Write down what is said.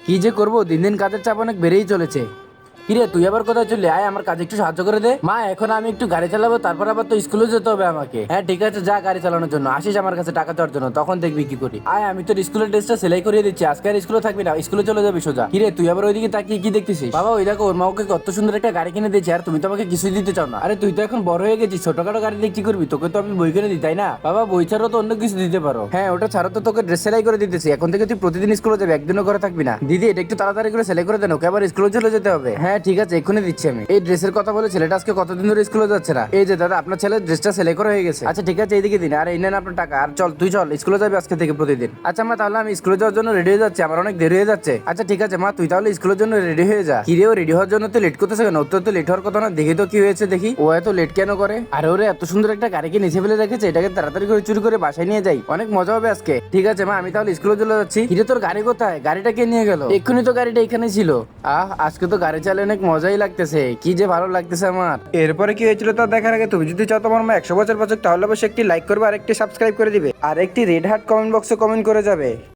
কি যে করবো, দিন দিন কাজের চাপ অনেক বেড়েই চলেছে। কিরে তুই আবার কোথায় চললি? আয় আমার কাজে একটু সাহায্য করে দে। মা এখন আমি একটু গাড়ি চালাবো, তারপর আবার তো স্কুলে যেতে হবে আমাকে। হ্যাঁ ঠিক আছে, যা গাড়ি চালানোর জন্য আসিস আমার কাছে টাকা চাওয়ার জন্য, তখন দেখবি কি করি। আয় আমি তোর স্কুলের ড্রেসটা সেলাই করিয়ে দিচ্ছি, আজকে আর স্কুলে থাকবি না, স্কুলে চলে যাবি সোজা। কিরে তুই আবার ওইদিকে তাকিয়ে কি দেখতেছিস? বাবা ওই দেখো, ওর মা ওকে কত সুন্দর একটা গাড়ি কিনে দিয়েছে, আর তুমি তো আমাকে কিছুই দিতে চাও না। আরে তুই তো এখন বড় হয়ে গেছিস, ছোটখাটো গাড়ি দিয়ে কি করবি? তোকে তো আমি বই কিনে দিই, তাই না? বাবা বই ছাড়াও তো অন্য কিছু দিতে পারো। হ্যাঁ ওটা ছাড়া তো তোকে ড্রেস সেলাই করে দিতেছি, এখন থেকে তুই প্রতিদিন স্কুলে যাবি, একদিনও ঘরে থাকবি না। দিদি এটা একটু তাড়াতাড়ি করে সেলাই করে দেন, ওকে আবার স্কুলে চলে যেতে হবে। হ্যাঁ ঠিক আছে, এক্ষুনি দিচ্ছি আমি। এই ড্রেসের কথা বলে ছেলেটা আজকে কতদিন ধরে স্কুলে যাচ্ছে না। এই যে দাদা, আপনার ছেলের ড্রেসটা সেলাই করা হয়ে গেছে। আচ্ছা ঠিক আছে, এইদিকে দিন, আর এই নেন আপনার টাকা। আর চল তুই চল, স্কুলে যাবি আজকে থেকে প্রতিদিন। আচ্ছা মা, তাহলে আমি স্কুলে যাওয়ার জন্য রেডি হয়ে যাচ্ছি, আমার অনেক দেরি হয়ে যাচ্ছে। আচ্ছা ঠিক আছে মা, তুই তাহলে স্কুলের জন্য রেডি হয়ে যা। কি রে, ও রেডি হওয়ার জন্য তো লেট করতেছে কেন? ওর তো লেট হওয়ার কথা না। দেখি তো কি হয়েছে দেখি, ও এত লেট কেন করে? আরে ওরে এত সুন্দর একটা গাড়িকে নিচে ফেলে রেখেছে, এটাকে তাড়াতাড়ি করে চুরি করে বাসায় নিয়ে যাই, অনেক মজা হবে আজকে। ঠিক আছে মা, আমি তাহলে স্কুলে চলে যাচ্ছি। কিরে তোর গাড়ি কোথায়? গাড়িটা কে নিয়ে গেল? এক্ষুনি তো গাড়িটা এখানে ছিল। আজকে তো গাড়ি চালিয়ে অনেক মজাই লাগতেছে, কি যে ভালো লাগতেছে আমার। এরপরে কি হয়েছিল তা দেখার আগে তুমি যদি চাও তোমার মা 100 বছর বাঁচুক, তাহলে অবশ্যই একটি লাইক করবে, আর একটি সাবস্ক্রাইব করে দিবে, আর একটি রেড হার্ট কমেন্ট বক্সে কমেন্ট করে যাবে।